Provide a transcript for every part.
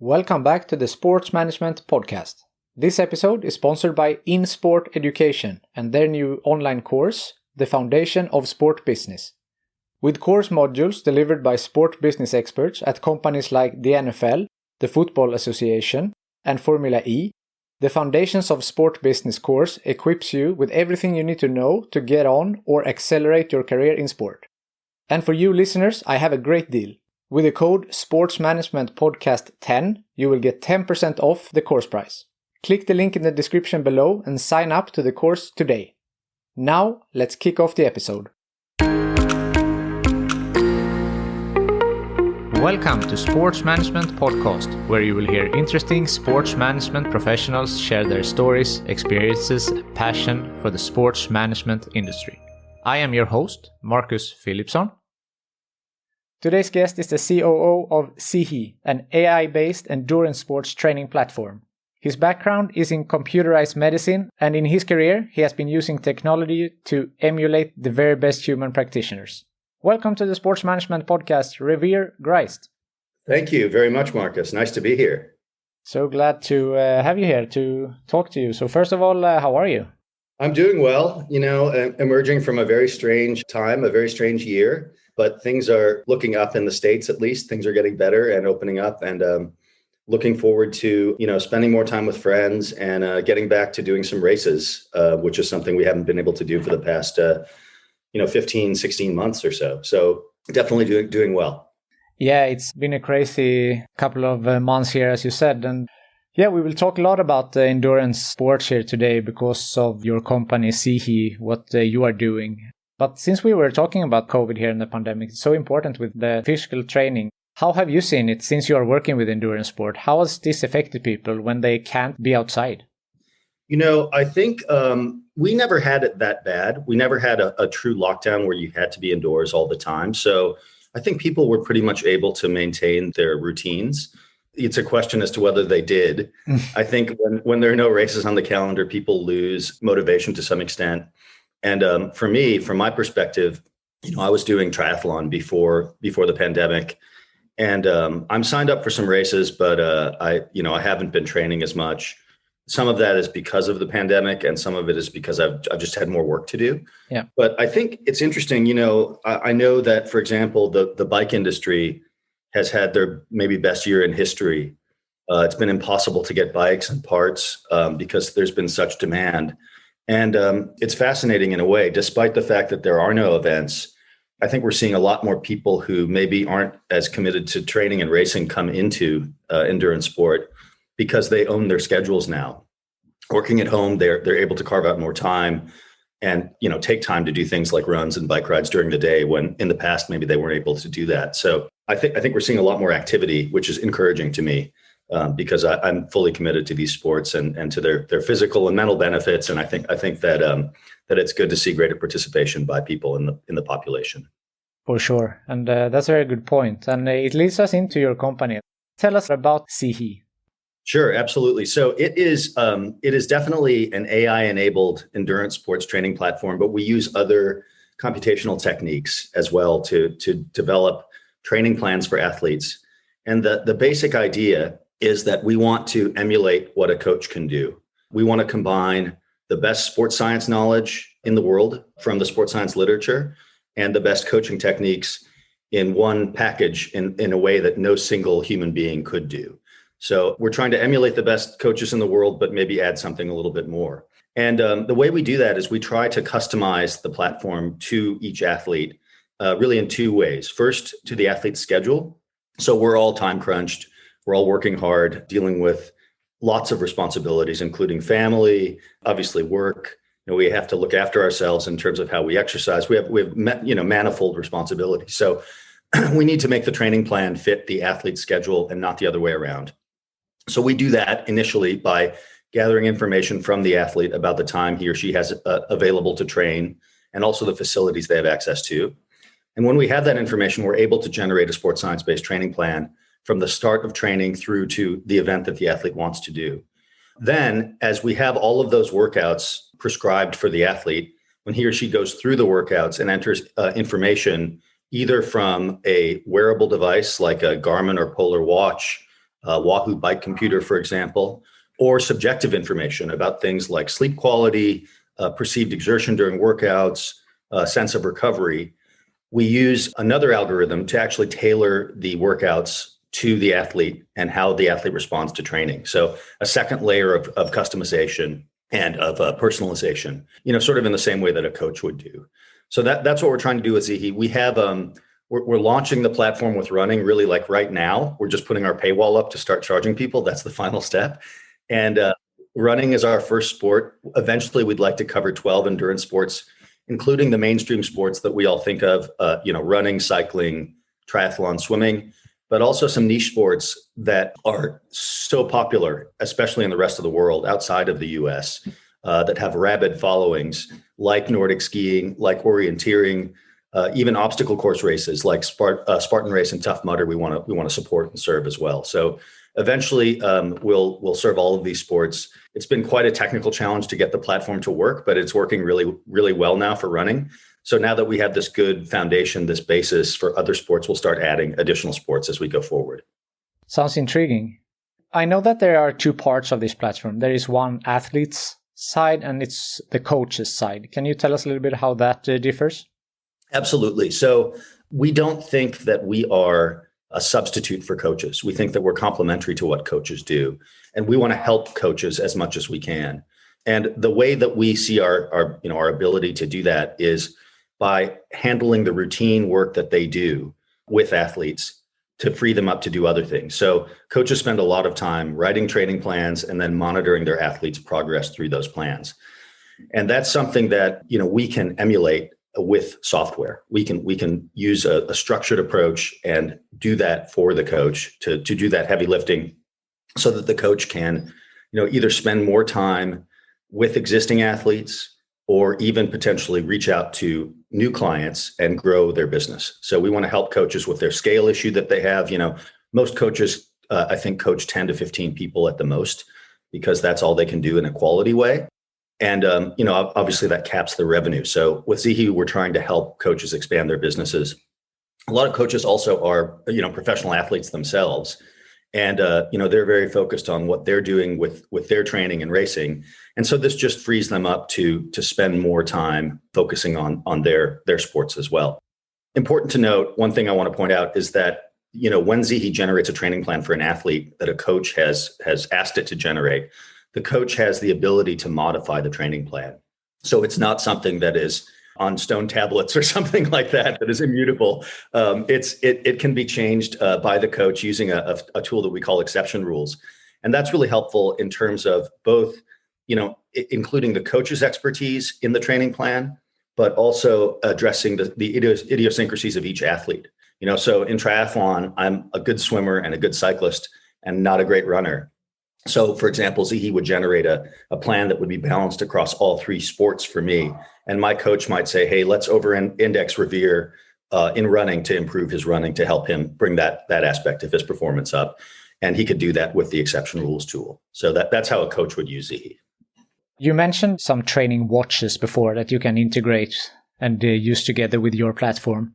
Welcome back to the Sports Management Podcast. This episode is sponsored by Insport Education and their new online course, The Foundation of Sport Business. With course modules delivered by sport business experts at companies like the NFL, the Football Association, and Formula E, the Foundations of Sport Business course equips you with everything you need to know to get on or accelerate your career in sport. And for you listeners, I have a great deal. With the code Sports Management Podcast 10, you will get 10% off the course price. Click the link in the description below and sign up to the course today. Now, let's kick off the episode. Welcome to Sports Management Podcast, where you will hear interesting sports management professionals share their stories, experiences, and passion for the sports management industry. I am your host, Marcus Philipsson. Today's guest is the COO of ZIHI, an AI-based endurance sports training platform. His background is in computerized medicine, and in his career, he has been using technology to emulate the very best human practitioners. Welcome to the Sports Management Podcast, Revere, Greist. Thank you very much, Marcus. Nice to be here. So glad to have you here to talk to you. So first of all, how are you? I'm doing well, emerging from a very strange time, a very strange year, but things are looking up in the States, at least. Things are getting better and opening up, and looking forward to, spending more time with friends and getting back to doing some races, which is something we haven't been able to do for the past, 15, 16 months or so. So definitely doing well. Yeah, it's been a crazy couple of months here, as you said. And yeah, we will talk a lot about endurance sports here today because of your company, ZIHI, what you are doing. But since we were talking about COVID here in the pandemic, it's so important with the physical training. How have you seen it since you are working with endurance sport? How has this affected people when they can't be outside? I think we never had it that bad. We never had a true lockdown where you had to be indoors all the time. So I think people were pretty much able to maintain their routines. It's a question as to whether they did. I think when there are no races on the calendar, people lose motivation to some extent. And for me, from my perspective, I was doing triathlon before the pandemic, and I'm signed up for some races, but I haven't been training as much. Some of that is because of the pandemic, and some of it is because I've just had more work to do. Yeah. But I think it's interesting. I know that, for example, the bike industry has had their maybe best year in history. It's been impossible to get bikes and parts because there's been such demand. And it's fascinating in a way, despite the fact that there are no events. I think we're seeing a lot more people who maybe aren't as committed to training and racing come into endurance sport because they own their schedules now. Working at home, they're able to carve out more time and take time to do things like runs and bike rides during the day, when in the past maybe they weren't able to do that. So I think we're seeing a lot more activity, which is encouraging to me. Because I'm fully committed to these sports and to their physical and mental benefits, and I think that it's good to see greater participation by people in the population. For sure, and that's a very good point. And it leads us into your company. Tell us about ZIHI. Sure, absolutely. So it is definitely an AI-enabled endurance sports training platform, but we use other computational techniques as well to develop training plans for athletes. And the basic idea is that we want to emulate what a coach can do. We want to combine the best sports science knowledge in the world from the sports science literature and the best coaching techniques in one package in a way that no single human being could do. So we're trying to emulate the best coaches in the world, but maybe add something a little bit more. And the way we do that is we try to customize the platform to each athlete really in two ways. First, to the athlete's schedule. So we're all time crunched. We're all working hard, dealing with lots of responsibilities, including family, obviously work. We have to look after ourselves in terms of how we exercise. We have manifold responsibilities. So we need to make the training plan fit the athlete's schedule and not the other way around. So we do that initially by gathering information from the athlete about the time he or she has available to train and also the facilities they have access to. And when we have that information, we're able to generate a sports science-based training plan from the start of training through to the event that the athlete wants to do. Then, as we have all of those workouts prescribed for the athlete, when he or she goes through the workouts and enters information either from a wearable device like a Garmin or Polar watch, Wahoo Bike Computer, for example, or subjective information about things like sleep quality, perceived exertion during workouts, sense of recovery. We use another algorithm to actually tailor the workouts to the athlete and how the athlete responds to training. So a second layer of customization and of personalization, sort of in the same way that a coach would do. So that's what we're trying to do with ZIHI. We have we're launching the platform with running really like right now. We're just putting our paywall up to start charging people. That's the final step. And running is our first sport. Eventually, we'd like to cover 12 endurance sports, including the mainstream sports that we all think of, running, cycling, triathlon, swimming, but also some niche sports that are so popular, especially in the rest of the world outside of the US, that have rabid followings, like Nordic skiing, like orienteering, even obstacle course races like Spartan Race and Tough Mudder. We want to support and serve as well. So eventually, we'll serve all of these sports. It's been quite a technical challenge to get the platform to work, but it's working really, really well now for running. So now that we have this good foundation, this basis for other sports, we'll start adding additional sports as we go forward. Sounds intriguing. I know that there are two parts of this platform. There is one athlete's side and it's the coach's side. Can you tell us a little bit how that differs? Absolutely. So we don't think that we are a substitute for coaches. We think that we're complementary to what coaches do. And we want to help coaches as much as we can. And the way that we see our ability to do that is by handling the routine work that they do with athletes to free them up to do other things. So coaches spend a lot of time writing training plans and then monitoring their athletes' progress through those plans. And that's something that, we can emulate with software. We can use a structured approach and do that for the coach to do that heavy lifting so that the coach can, either spend more time with existing athletes or even potentially reach out to new clients and grow their business. So we want to help coaches with their scale issue that they have. Most coaches, I think, coach 10 to 15 people at the most, because that's all they can do in a quality way. And, obviously that caps the revenue. So with ZIHI, we're trying to help coaches expand their businesses. A lot of coaches also are, professional athletes themselves. And, they're very focused on what they're doing with their training and racing. And so this just frees them up to spend more time focusing on their sports as well. Important to note, one thing I want to point out is that, when ZIHI generates a training plan for an athlete that a coach has asked it to generate, the coach has the ability to modify the training plan. So it's not something that is on stone tablets or something like that is immutable. It can be changed by the coach using a tool that we call exception rules. And that's really helpful in terms of both, including the coach's expertise in the training plan, but also addressing the idiosyncrasies of each athlete. So in triathlon, I'm a good swimmer and a good cyclist and not a great runner. So, for example, ZIHI would generate a plan that would be balanced across all three sports for me. And my coach might say, hey, let's over-index Revere in running to improve his running to help him bring that aspect of his performance up. And he could do that with the exception rules tool. So that's how a coach would use ZIHI. You mentioned some training watches before that you can integrate and use together with your platform.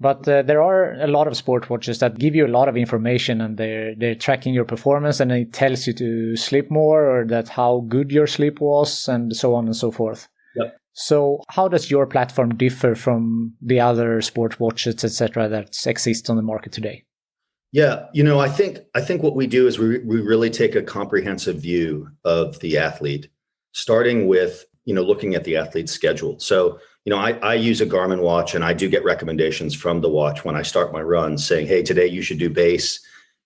But there are a lot of sport watches that give you a lot of information, and they're tracking your performance, and it tells you to sleep more or that how good your sleep was, and so on and so forth. Yep. So how does your platform differ from the other sport watches, etc., that exist on the market today? Yeah, I think what we do is we really take a comprehensive view of the athlete, starting with looking at the athlete's schedule. So I use a Garmin watch, and I do get recommendations from the watch when I start my run saying, hey, today you should do base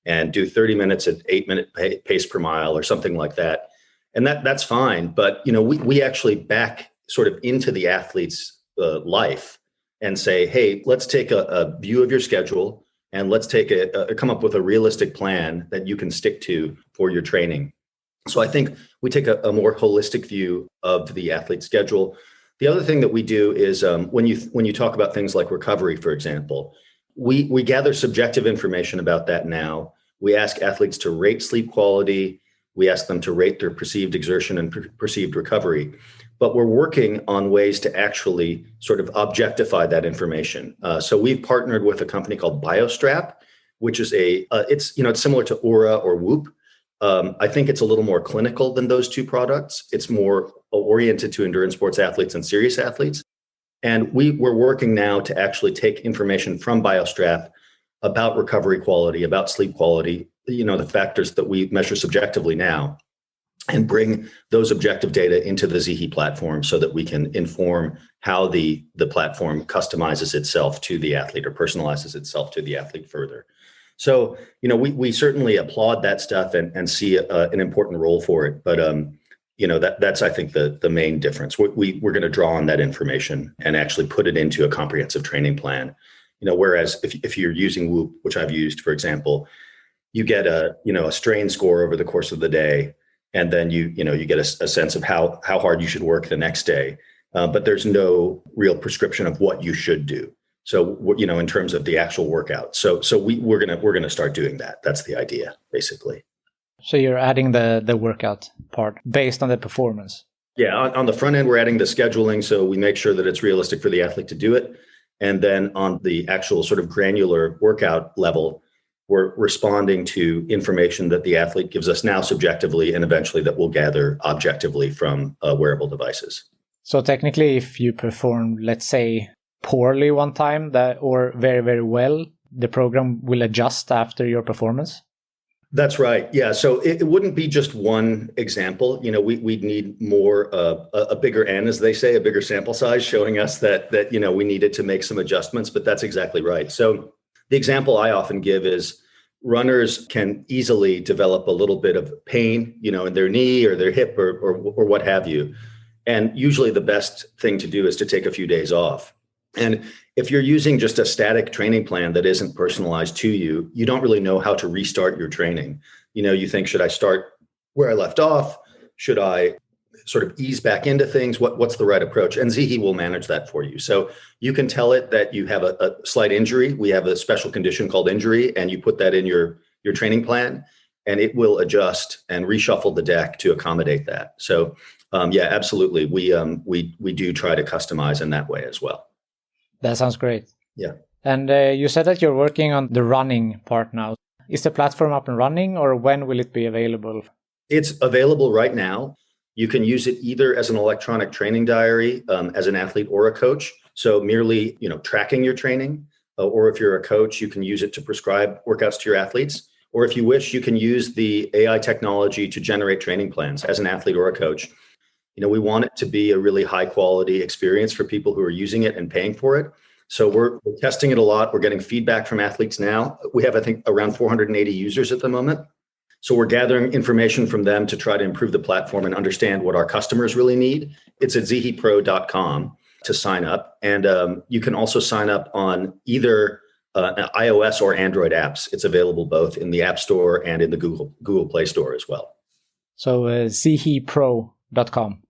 and do 30 minutes at 8-minute pace per mile or something like that. And that's fine. But, we actually back sort of into the athlete's life and say, hey, let's take a view of your schedule and let's come up with a realistic plan that you can stick to for your training. So I think we take a more holistic view of the athlete's schedule. The other thing that we do is when you talk about things like recovery, for example, we gather subjective information about that now. We ask athletes to rate sleep quality. We ask them to rate their perceived exertion and perceived recovery. But we're working on ways to actually sort of objectify that information. So we've partnered with a company called BioStrap, which is it's similar to Aura or Whoop. I think it's a little more clinical than those two products. It's more oriented to endurance sports athletes and serious athletes. And we're working now to actually take information from BioStrap about recovery quality, about sleep quality, the factors that we measure subjectively now, and bring those objective data into the ZIHI platform so that we can inform how the platform customizes itself to the athlete or personalizes itself to the athlete further. So, we certainly applaud that stuff and see an important role for it. But, that's, I think, the main difference. We're going to draw on that information and actually put it into a comprehensive training plan. Whereas if you're using Whoop, which I've used, for example, you get a strain score over the course of the day. And then you get a sense of how hard you should work the next day. But there's no real prescription of what you should do. So, in terms of the actual workout. So we're gonna start doing that. That's the idea, basically. So you're adding the workout part based on the performance. Yeah, on the front end, we're adding the scheduling, so we make sure that it's realistic for the athlete to do it. And then on the actual sort of granular workout level, we're responding to information that the athlete gives us now subjectively, and eventually that we'll gather objectively from wearable devices. So technically, if you perform, let's say, poorly one time or very, very well, the program will adjust after your performance? That's right. Yeah. So it wouldn't be just one example. We'd need more, a bigger N, as they say, a bigger sample size showing us that we needed to make some adjustments, but that's exactly right. So the example I often give is runners can easily develop a little bit of pain, in their knee or their hip or what have you. And usually the best thing to do is to take a few days off. And if you're using just a static training plan that isn't personalized to you, you don't really know how to restart your training. You think, should I start where I left off? Should I sort of ease back into things? What's the right approach? And ZIHI will manage that for you. So you can tell it that you have a slight injury. We have a special condition called injury, and you put that in your training plan, and it will adjust and reshuffle the deck to accommodate that. So yeah, absolutely. We do try to customize in that way as well. That sounds great. Yeah. And you said that you're working on the running part now. Is the platform up and running, or when will it be available? It's available right now. You can use it either as an electronic training diary, as an athlete or a coach. So merely, tracking your training, or if you're a coach, you can use it to prescribe workouts to your athletes. Or if you wish, you can use the AI technology to generate training plans as an athlete or a coach. We want it to be a really high quality experience for people who are using it and paying for it. So we're testing it a lot. We're getting feedback from athletes now. We have, I think, around 480 users at the moment. So we're gathering information from them to try to improve the platform and understand what our customers really need. It's at ZIHIPro.com to sign up. And you can also sign up on either iOS or Android apps. It's available both in the App Store and in the Google Play Store as well. So ZIHIPro.com.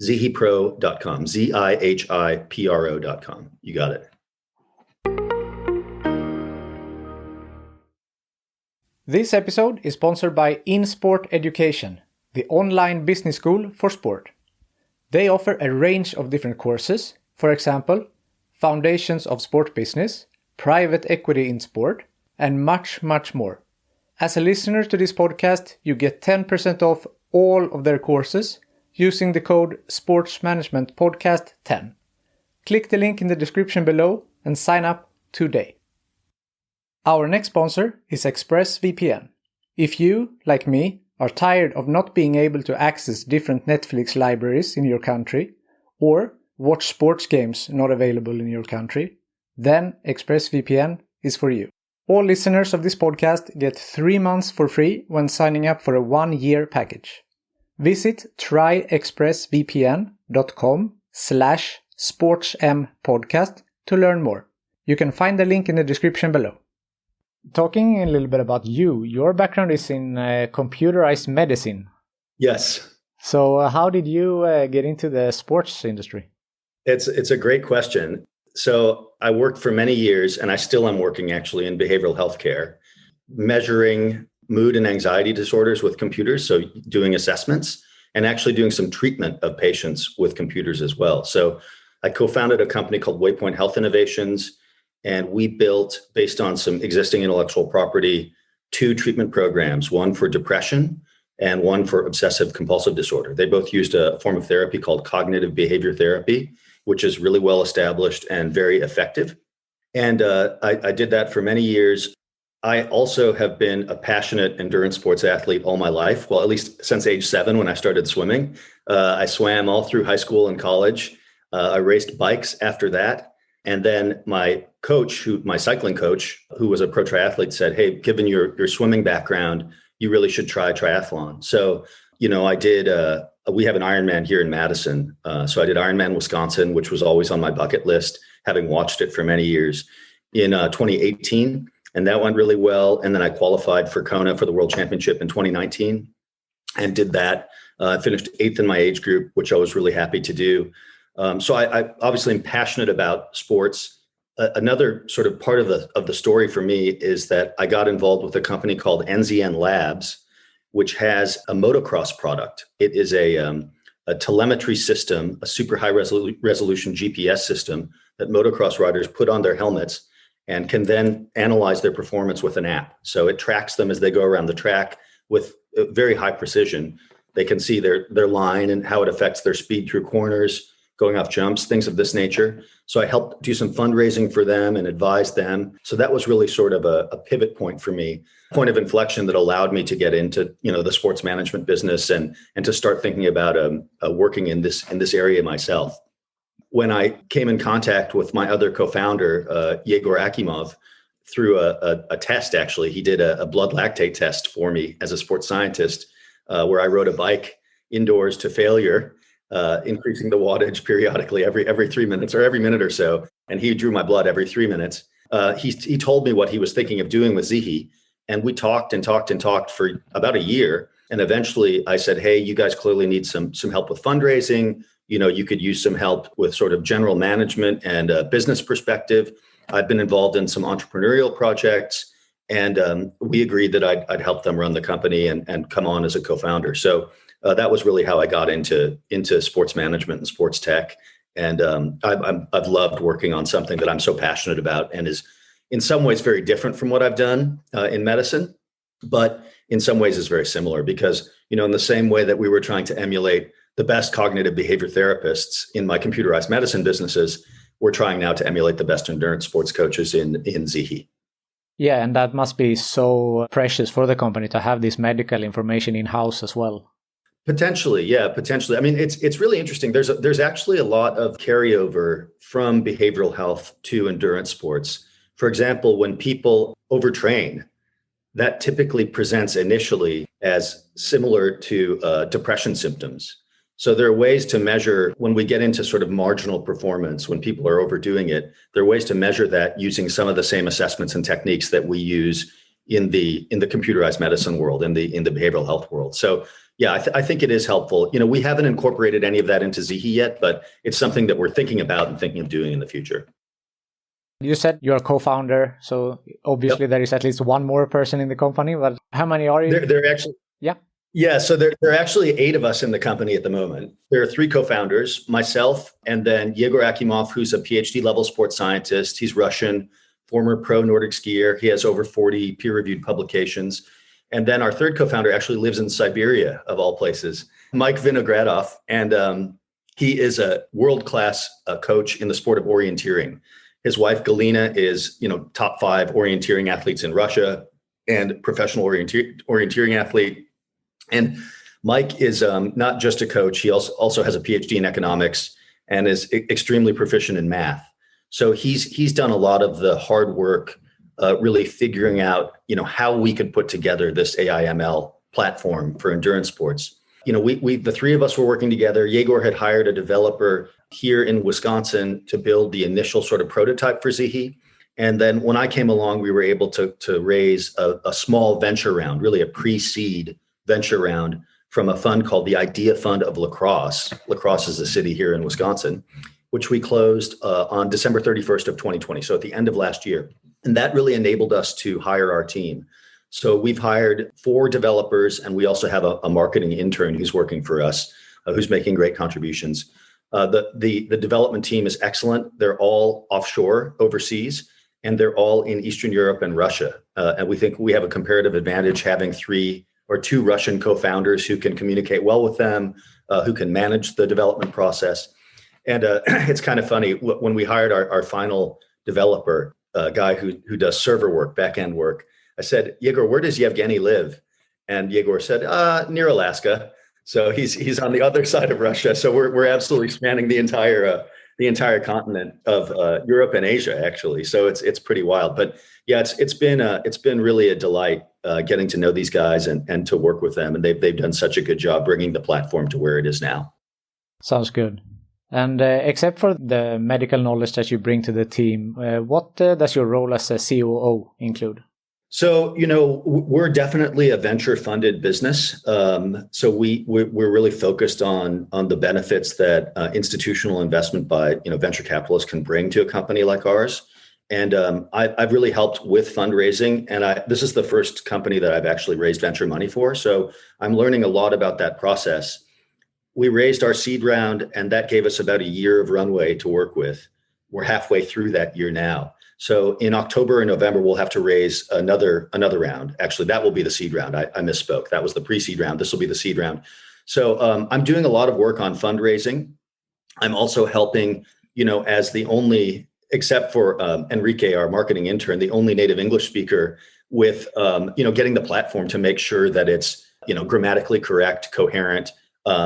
ZIHIPro.com, ZIHIPRO.com. You got it. This episode is sponsored by Insport Education, the online business school for sport. They offer a range of different courses, for example, Foundations of Sport Business, Private Equity in Sport, and much, much more. As a listener to this podcast, you get 10% off all of their courses using the code SportsManagementPodcast10. Click the link in the description below and sign up today. Our next sponsor is ExpressVPN. If you, like me, are tired of not being able to access different Netflix libraries in your country, or watch sports games not available in your country, then ExpressVPN is for you. All listeners of this podcast get 3 months for free when signing up for a 1-year package. Visit tryexpressvpn.com/sportsmpodcast to learn more. You can find the link in the description below. Talking a little bit about you, your background is in computerized medicine. Yes. So how did you get into the sports industry? It's a great question. So I worked for many years, and I still am working actually in behavioral healthcare, measuring mood and anxiety disorders with computers. So doing assessments and actually doing some treatment of patients with computers as well. So I co-founded a company called Waypoint Health Innovations. And we built, based on some existing intellectual property, 2 treatment programs, one for depression and one for obsessive compulsive disorder. They both used a form of therapy called cognitive behavior therapy, which is really well established and very effective. And I did that for many years. I also have been a passionate endurance sports athlete all my life. Well, at least since age 7 when I started swimming. I swam all through high school and college. I raced bikes after that. And then my coach, my cycling coach, who was a pro triathlete, said, "Hey, given your swimming background, you really should try triathlon." So, I did, we have an Ironman here in Madison. So I did Ironman Wisconsin, which was always on my bucket list, having watched it for many years, in 2018. And that went really well. And then I qualified for Kona for the World Championship in 2019 and did that. I finished 8th in my age group, which I was really happy to do. So I obviously am passionate about sports. Another sort of part of the story for me is that I got involved with a company called NZN Labs, which has a motocross product. It is a telemetry system, a super high resolution GPS system that motocross riders put on their helmets and can then analyze their performance with an app. So it tracks them as they go around the track with very high precision. They can see their line and how it affects their speed through corners, going off jumps, things of this nature. So I helped do some fundraising for them and advise them. So that was really sort of a pivot point for me, point of inflection that allowed me to get into, the sports management business and to start thinking about working in this area myself. When I came in contact with my other co-founder, Yegor Akimov, through a test, actually, he did a blood lactate test for me as a sports scientist, where I rode a bike indoors to failure, increasing the wattage periodically every 3 minutes or every minute or so. And he drew my blood every 3 minutes. He told me what he was thinking of doing with ZIHI. And we talked and talked and talked for about a year. And eventually I said, "Hey, you guys clearly need some help with fundraising. You could use some help with sort of general management and business perspective." I've been involved in some entrepreneurial projects, and we agreed that I'd help them run the company and come on as a co-founder. So that was really how I got into sports management and sports tech. And I've loved working on something that I'm so passionate about and is in some ways very different from what I've done in medicine, but in some ways is very similar because, in the same way that we were trying to emulate the best cognitive behavior therapists in my computerized medicine businesses, we're trying now to emulate the best endurance sports coaches in ZIHI. Yeah, and that must be so precious for the company to have this medical information in-house as well. Potentially, yeah, potentially. I mean, it's really interesting. There's actually a lot of carryover from behavioral health to endurance sports. For example, when people overtrain, that typically presents initially as similar to depression symptoms. So there are ways to measure when we get into sort of marginal performance, when people are overdoing it, there are ways to measure that using some of the same assessments and techniques that we use in the computerized medicine world, in the behavioral health world. So yeah, I think it is helpful. We haven't incorporated any of that into ZIHI yet, but it's something that we're thinking about and thinking of doing in the future. You said you're a co-founder, so obviously There is at least one more person in the company, but how many are you? There actually, yeah. So there are actually 8 of us in the company at the moment. There are 3 co-founders, myself, and then Yegor Akimov, who's a PhD level sports scientist. He's Russian, former pro Nordic skier. He has over 40 peer-reviewed publications. And then our third co-founder actually lives in Siberia, of all places, Mike Vinogradov. And he is a world-class coach in the sport of orienteering. His wife, Galina, is, top 5 orienteering athletes in Russia and professional orienteering athlete. And Mike is not just a coach. He also has a PhD in economics and is extremely proficient in math. So he's done a lot of the hard work, really figuring out, how we could put together this AI/ML platform for endurance sports. We the 3 of us were working together. Yegor had hired a developer here in Wisconsin to build the initial sort of prototype for ZIHI. And then when I came along, we were able to raise a small venture round, really a pre-seed venture round from a fund called the Idea Fund of La Crosse. La Crosse is a city here in Wisconsin, which we closed on December 31st of 2020. So at the end of last year. And that really enabled us to hire our team. So we've hired 4 developers, and we also have a marketing intern who's working for us, who's making great contributions. The development team is excellent. They're all offshore, overseas. and they're all in Eastern Europe and Russia. And we think we have a comparative advantage having two Russian co-founders who can communicate well with them, who can manage the development process. And it's kind of funny, when we hired our final developer, a guy who does server work, back-end work, I said, Yegor, where does Yevgeny live? And Yegor said, near Alaska. So he's on the other side of Russia. So we're absolutely spanning the entire continent of Europe and Asia, actually. So it's pretty wild. But yeah, it's been really a delight getting to know these guys and to work with them. And they've done such a good job bringing the platform to where it is now. Sounds good. And except for the medical knowledge that you bring to the team, what does your role as a COO include? So, we're definitely a venture-funded business. So we're really focused on the benefits that institutional investment by venture capitalists can bring to a company like ours. And I've really helped with fundraising, and this is the first company that I've actually raised venture money for. So I'm learning a lot about that process. We raised our seed round, and that gave us about a year of runway to work with. We're halfway through that year now. So in October and November, we'll have to raise another round. Actually, that will be the seed round. I misspoke. That was the pre-seed round. This will be the seed round. So I'm doing a lot of work on fundraising. I'm also helping, as the only, except for Enrique, our marketing intern, the only native English speaker, with, getting the platform to make sure that it's, grammatically correct, coherent,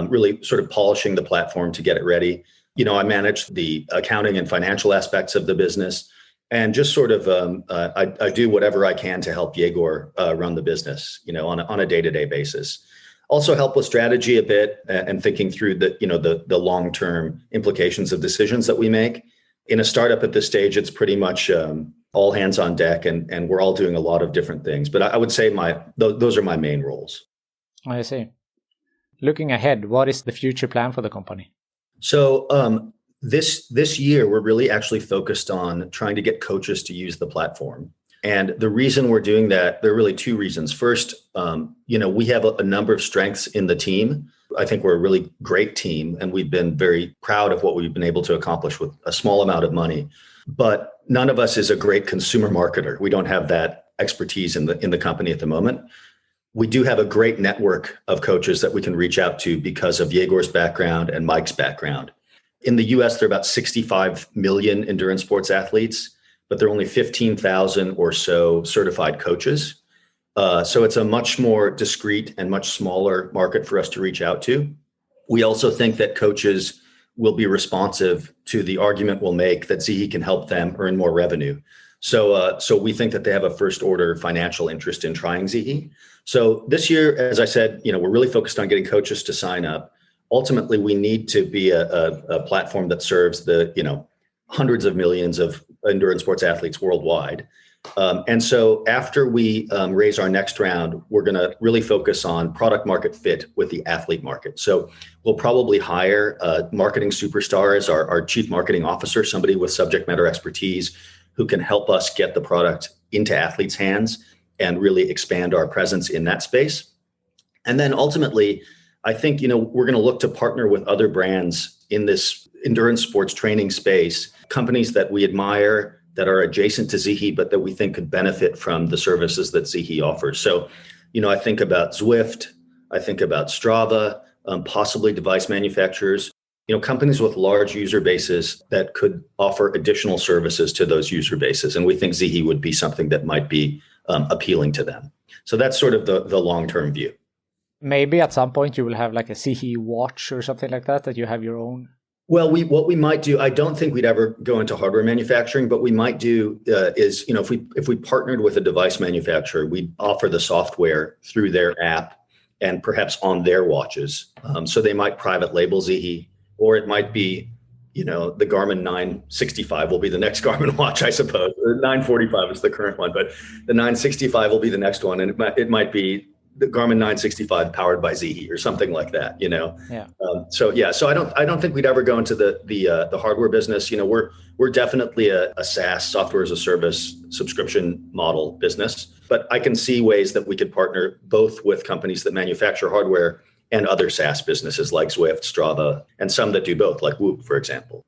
really sort of polishing the platform to get it ready. I manage the accounting and financial aspects of the business. And just sort of, I do whatever I can to help Yegor run the business, on a day-to-day basis. Also help with strategy a bit and thinking through the long-term implications of decisions that we make. In a startup at this stage, it's pretty much all hands on deck, and we're all doing a lot of different things. But I would say those are my main roles. I see. Looking ahead, what is the future plan for the company? So this year, we're really actually focused on trying to get coaches to use the platform. And the reason we're doing that, there are really two reasons. First, we have a number of strengths in the team. I think we're a really great team, and we've been very proud of what we've been able to accomplish with a small amount of money. But none of us is a great consumer marketer. We don't have that expertise in the company at the moment. We do have a great network of coaches that we can reach out to because of Yegor's background and Mike's background. In the US, there are about 65 million endurance sports athletes, but there are only 15,000 or so certified coaches. So it's a much more discreet and much smaller market for us to reach out to. We also think that coaches will be responsive to the argument we'll make that ZIHI can help them earn more revenue. So we think that they have a first order financial interest in trying ZIHI. So this year, as I said, we're really focused on getting coaches to sign up. Ultimately, we need to be a platform that serves the hundreds of millions of endurance sports athletes worldwide. And so after we raise our next round, we're going to really focus on product market fit with the athlete market. So we'll probably hire a marketing superstar as our chief marketing officer, somebody with subject matter expertise who can help us get the product into athletes' hands and really expand our presence in that space. And then ultimately, I think, we're going to look to partner with other brands in this endurance sports training space, companies that we admire, that are adjacent to ZIHI, but that we think could benefit from the services that ZIHI offers. So, I think about Zwift, I think about Strava, possibly device manufacturers, companies with large user bases that could offer additional services to those user bases. And we think ZIHI would be something that might be appealing to them. So that's sort of the long-term view. Maybe at some point you will have like a ZIHI watch or something like that you have your own. Well, what we might do, I don't think we'd ever go into hardware manufacturing, but we might do is, if we partnered with a device manufacturer, we'd offer the software through their app and perhaps on their watches. So they might private label ZIHI, or it might be, the Garmin 965 will be the next Garmin watch, I suppose. The 945 is the current one, but the 965 will be the next one, and it might be the Garmin 965 powered by ZIHI or something like that, Yeah. So I don't think we'd ever go into the hardware business. We're definitely a SaaS, software as a service subscription model business, but I can see ways that we could partner both with companies that manufacture hardware and other SaaS businesses like Zwift, Strava, and some that do both, like Whoop, for example.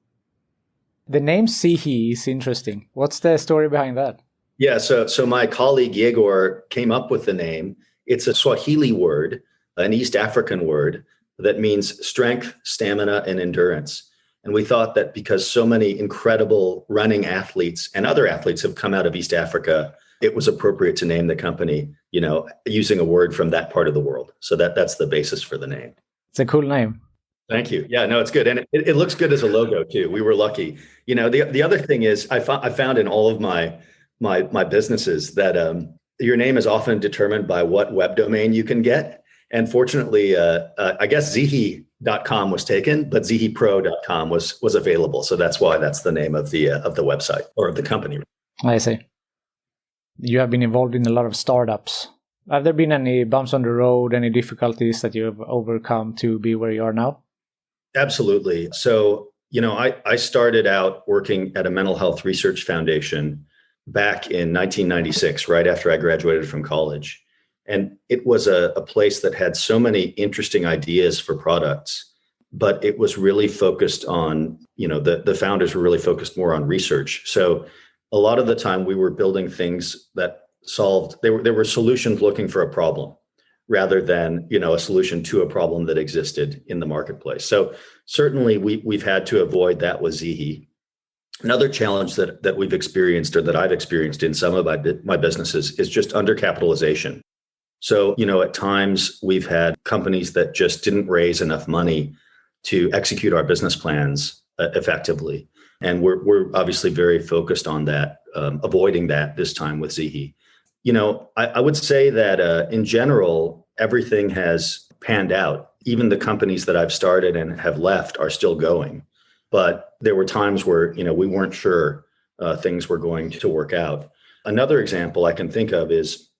The name ZIHI is interesting. What's the story behind that? Yeah, so my colleague Yegor came up with the name. It's a Swahili word, an East African word that means strength, stamina, and endurance. And we thought that because so many incredible running athletes and other athletes have come out of East Africa, it was appropriate to name the company, using a word from that part of the world. So that's the basis for the name. It's a cool name. Thank you. Yeah, no, it's good. And it looks good as a logo too. We were lucky. The other thing is I found in all of my businesses that your name is often determined by what web domain you can get. And fortunately, I guess ZIHI.com was taken, but ZIHIPro.com was available. So that's why that's the name of the website or of the company. I see. You have been involved in a lot of startups. Have there been any bumps on the road, any difficulties that you have overcome to be where you are now? Absolutely. So, I started out working at a mental health research foundation back in 1996, right after I graduated from college. And it was a place that had so many interesting ideas for products, but it was really focused on, the founders were really focused more on research. So a lot of the time we were building things that solved, there were solutions looking for a problem rather than, a solution to a problem that existed in the marketplace. So certainly we've had to avoid that with ZIHI. Another challenge that we've experienced or that I've experienced in some of my businesses is just undercapitalization. So, at times we've had companies that just didn't raise enough money to execute our business plans effectively. And we're obviously very focused on that, avoiding that this time with ZIHI. I would say that in general, everything has panned out. Even the companies that I've started and have left are still going. But there were times where, we weren't sure things were going to work out. Another example I can think of is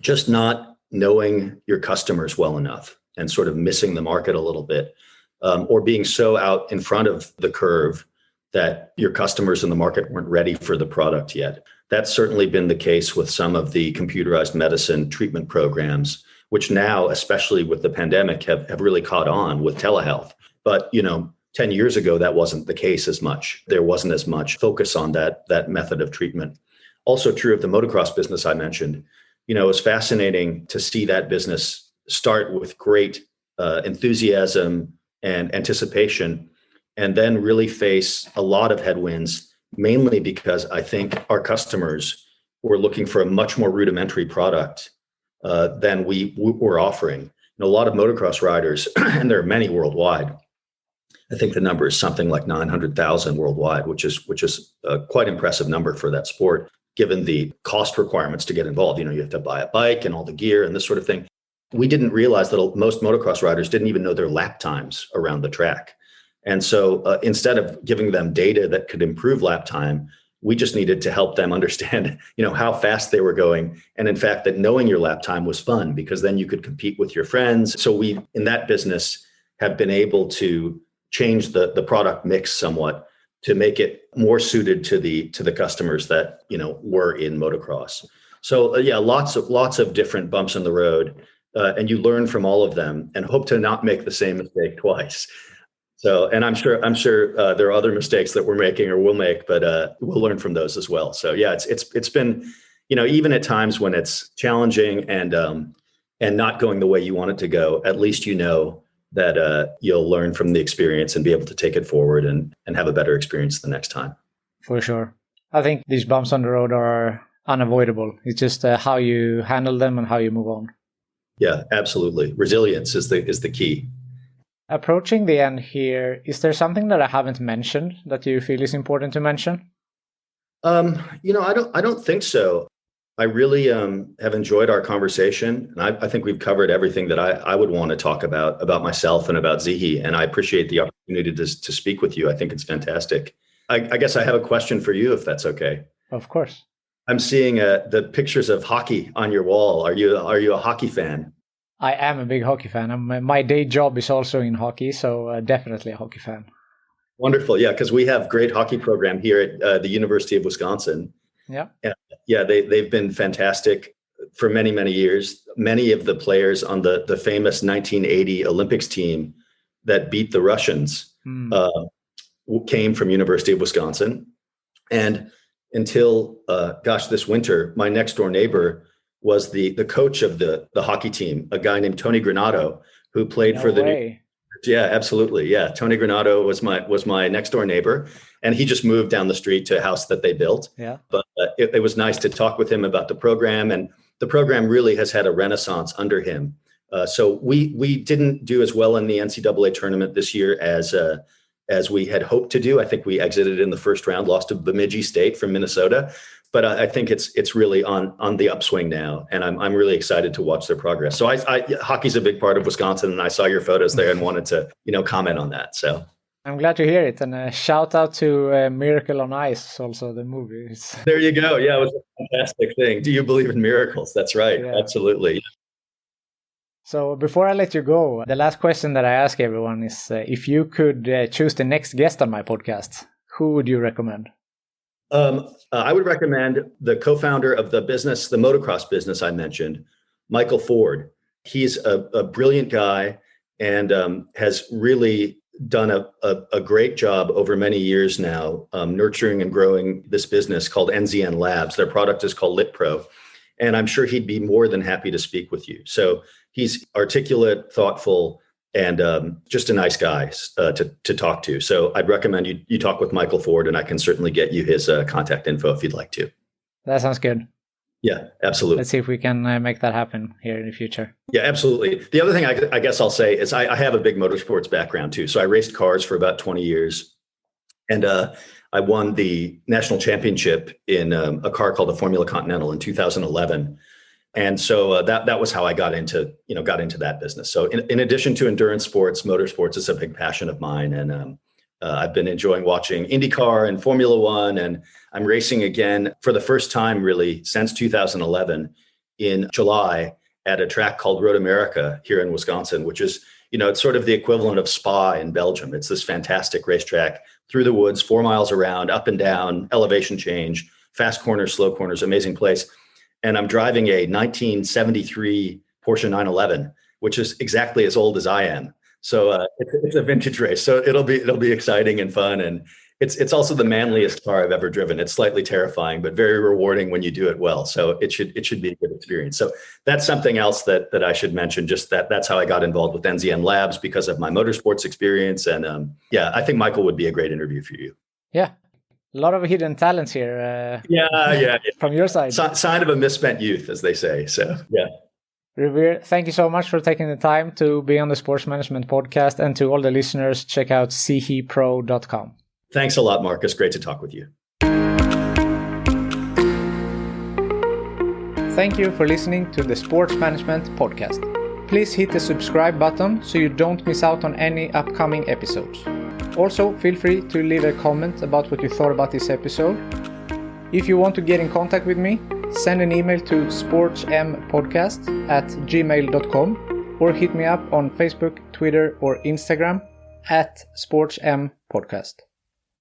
just not knowing your customers well enough and sort of missing the market a little bit, or being so out in front of the curve that your customers in the market weren't ready for the product yet. That's certainly been the case with some of the computerized medicine treatment programs, which now, especially with the pandemic, have really caught on with telehealth. But, 10 years ago, that wasn't the case as much. There wasn't as much focus on that method of treatment. Also true of the motocross business I mentioned. It was fascinating to see that business start with great enthusiasm and anticipation, and then really face a lot of headwinds, mainly because I think our customers were looking for a much more rudimentary product than we were offering. A lot of motocross riders, and there are many worldwide, I think the number is something like 900,000 worldwide, which is a quite impressive number for that sport, given the cost requirements to get involved. You have to buy a bike and all the gear and this sort of thing. We didn't realize that most motocross riders didn't even know their lap times around the track. And so instead of giving them data that could improve lap time, we just needed to help them understand, how fast they were going. And in fact, that knowing your lap time was fun because then you could compete with your friends. So we, in that business, have been able to change the product mix somewhat to make it more suited to the customers that, were in motocross. So lots of different bumps in the road, and you learn from all of them and hope to not make the same mistake twice. So, and I'm sure there are other mistakes that we're making or will make, but we'll learn from those as well. So yeah, it's been, even at times when it's challenging and not going the way you want it to go, at least that you'll learn from the experience and be able to take it forward and have a better experience the next time. For sure. I think these bumps on the road are unavoidable. It's just how you handle them and how you move on. Yeah, absolutely. Resilience is the key. Approaching the end here, is there something that I haven't mentioned that you feel is important to mention? I don't think so. I really have enjoyed our conversation, and I think we've covered everything that I would want to talk about myself and about ZIHI, and I appreciate the opportunity to speak with you. I think it's fantastic. I guess I have a question for you, if that's okay. Of course. I'm seeing the pictures of hockey on your wall. Are you a hockey fan? I am a big hockey fan. My day job is also in hockey, so definitely a hockey fan. Wonderful, yeah, because we have great hockey program here at the University of Wisconsin. Yeah. Yeah, they've been fantastic for many, many years. Many of the players on the famous 1980 Olympics team that beat the Russians came from University of Wisconsin. And until, this winter, my next door neighbor was the coach of the hockey team, a guy named Tony Granato, who played for the Yeah, absolutely. Yeah. Tony Granato was my next door neighbor, and he just moved down the street to a house that they built. Yeah. But it was nice to talk with him about the program, and the program really has had a renaissance under him. So we didn't do as well in the NCAA tournament this year as we had hoped to do. I think we exited in the first round, lost to Bemidji State from Minnesota. But I think it's really on the upswing now, and I'm really excited to watch their progress. So hockey's a big part of Wisconsin, and I saw your photos there and wanted to comment on that. So I'm glad to hear it, and a shout out to Miracle on Ice, also the movie. There you go. Yeah, it was a fantastic thing. Do you believe in miracles? That's right. Yeah. Absolutely. So before I let you go, the last question that I ask everyone is, if you could choose the next guest on my podcast, who would you recommend? I would recommend the co-founder of the motocross business I mentioned, Michael Ford. He's a brilliant guy and has really done a great job over many years now, nurturing and growing this business called NZN Labs. Their product is called LitPro, and I'm sure he'd be more than happy to speak with you. So he's articulate, thoughtful, and just a nice guy to talk to. So I'd recommend you talk with Michael Ford, and I can certainly get you his contact info if you'd like to. That sounds good. Yeah, absolutely. Let's see if we can make that happen here in the future. Yeah, absolutely. The other thing I guess I'll say is I have a big motorsports background too. So I raced cars for about 20 years, and I won the national championship in a car called the Formula Continental in 2011. And so that was how I got into that business. So in addition to endurance sports, motorsports is a big passion of mine. And I've been enjoying watching IndyCar and Formula One, and I'm racing again for the first time really since 2011 in July at a track called Road America here in Wisconsin, which is, it's sort of the equivalent of Spa in Belgium. It's this fantastic racetrack through the woods, 4 miles around, up and down, elevation change, fast corners, slow corners, amazing place. And I'm driving a 1973 Porsche 911, which is exactly as old as I am. So it's a vintage race. So it'll be exciting and fun. And it's also the manliest car I've ever driven. It's slightly terrifying, but very rewarding when you do it well. So it should be a good experience. So that's something else that I should mention. Just that's how I got involved with NZN Labs, because of my motorsports experience. And I think Michael would be a great interview for you. Yeah. A lot of hidden talents here. Yeah. From your side. Sign of a misspent youth, as they say. So, yeah. Revere, thank you so much for taking the time to be on the Sports Management Podcast. And to all the listeners, check out ZIHIPro.com. Thanks a lot, Marcus. Great to talk with you. Thank you for listening to the Sports Management Podcast. Please hit the subscribe button so you don't miss out on any upcoming episodes. Also, feel free to leave a comment about what you thought about this episode. If you want to get in contact with me, send an email to sportsmpodcast@gmail.com or hit me up on Facebook, Twitter, or Instagram @sportsmpodcast.